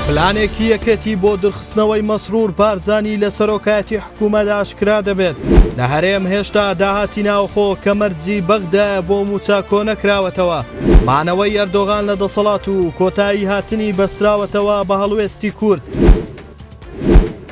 پلانێکی یەکێتی بۆ دڵخستنەوەی مەسرور بارزانی لە سەرۆکایەتی حکوومەت ئاشکرا دەبێت. لە هەرێم هێشتا داهاتی ناوخۆ کە مەرجی بەغدایە بۆ موچا کۆ نەکراوەتەوە. مانەوەی ئەردۆغان لە دەسەڵات و کۆتایی هاتنی بەستراوەتەوە بە هەڵوێستی کورد.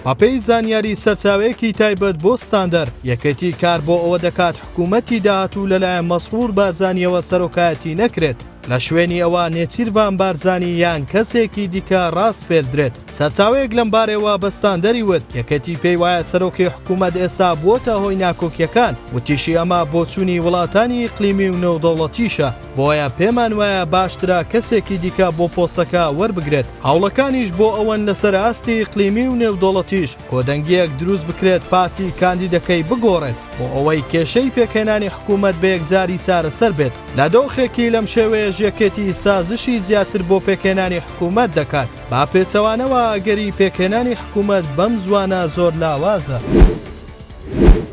پاپەی زانیاری سەرچاوەیەکی تایبەت بۆ ستاندەر یەکێتی کار بۆ ئەوە دەکات حکوومەتی داهاتوو لەلایەن مەسرور بارزانیەوە سەرۆکایەتی نەکرێت. لە شوێنی ئەوە نێچیروان بارزانی یان کەسێکی دیکە ڕاست پێدرێت. سەرچاوەیەک لەم بارەوە بە ستاندەری وت یەکەتی پێی وایە سەرۆکی حکوومەت ئێستا بووەتە هۆی ناکۆکیەکان وتیشی ئەمە بۆچوونی وڵاتانی ئیقلیمی و نێودەوڵەتیشە بۆیە پێمان وایە باشترا کەسێکی دیکە بۆ پۆستەکە وەربگرێت. هەوڵەکانیش بۆ ئەوەن لەسەر ئاستی ئیقلیمی و نێودەوڵەتیش کۆدەنگیەک دروست بکرێت پارتی کاندیدەکەی بگۆڕێت بۆ ئەوەی کێشەی پێکهێنانی حکوومەت بە یەکجاری چارەسەر بێت. لە دۆخێکی لەم شێوەیە یەکێتی سازشی زیاتر بۆ پێکهێنانی حکوومەت دەکات. با پێچەوانەوە ئەگەری پێکهێنانی حکوومەت بەم زوانە زۆر لاوازە.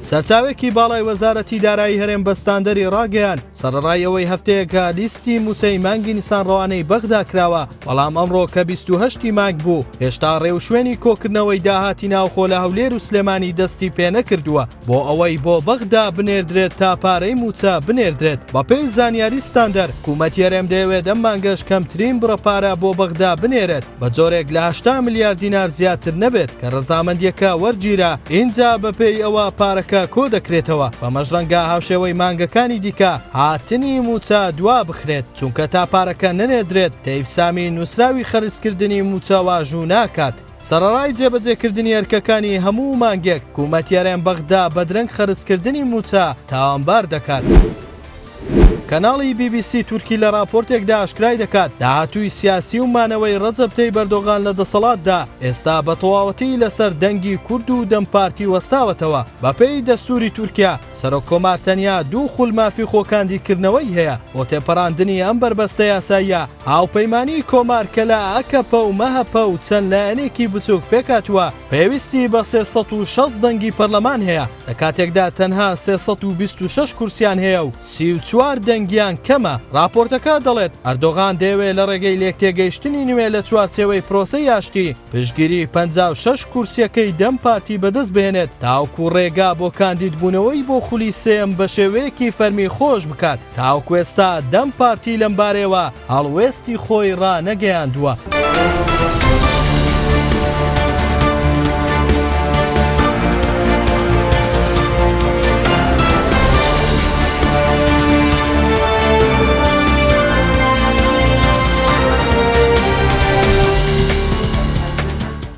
سەرچاوێکی باڵای وەزارەتی دارایی هەرێم بە ستاندەری ڕاگەیان سەرڕای ئەوەی هەفتەیەکە لیستی موچەی مانگی نیسانڕەوانەی بەغدا کراوە بەڵام ئەمڕۆ کە 28 مانگ بوو هێشتا ڕێو شوێنی کۆکردنەوەی داهاتی ناوخۆ لە هەولێر و سلێمانی دەستی پێ نەکردووە بۆ ئەوەی بۆ بەغدا بنێردرێت تا پارەی موچە بنێردرێت. بەپێی زانیاری ستاندەر حکوومەتی هەرێم دەیەوێت ئەم مانگەش کەمترین بڕەپارە بۆ بەغدا بنێرێت بە جۆرێک لە 8 ملیار دینار زیاتر نەبێت کە ڕەزامەندیەکە وەرگیرە. اینجا بەپێی ئەوە پارەکە کۆ دەکرێتەوە بە مەژڕەنگە هاوشێوەی مانگەکانی دیکە هاتنی موچە دوا بخرێت چونکە تا پارەکە نەنێدرێت تەیفسامی نووسراوی خەرجکردنی موچە واژوو ناکات. سەرەڕای جێبەجێکردنی ئەرکەکانی هەموو مانگێک حکوومەتی هەرێم بەغدا بەدرەنگ خەرجکردنی موچە تاوانبار دەکات. کەناڵی BBC تورکی لە راپۆرتێکدا ئاشکرای دەکات داهاتووی سیاسی و مانەوەی ڕەجەب تەیب ئەردۆغان لە دەسەڵاتدا ئێستا بە تەواوەتی لەسەر دەنگی کورد و دەمپارتی وەستاوەتەوە. بەپێی دەستوری تورکیا سەرۆک کۆمار تەنیا دوو خولمافی خۆکاندیکردنەوەی هەیە بۆ تێپەڕاندنی ئەم بربەستە یاساییە. هاوپەیمانی کۆمار کە لە ئەکەپە و مەهەپە و چەند لایەنێکی بچووک پێکاتوە پێویستی بە 360 دەنگی پەرلەمان هەیە لە کاتێکدا تەنها 326 کورسیان هەیە و 34 دەنگیان کەمە. راپۆرتەکە دەڵێت ئەردۆغان دەیەوێت لە ڕێگەی لێکتێگەیشتنی نوێ لە چوارچێوەی پرۆسەی یاشتی پشتگیری 56 کورسیەکەی دەم پارتی بەدەست بێنێت تاوکو ڕێگا بۆ کاندیدبوونەوەی بۆ خولی سێم بە شێوەیەکی فەرمی خۆش بکات. تاوکو ئێستا دەم پارتی لەم بارەوە هەڵوێستی خۆی ڕانەگەیاندووە.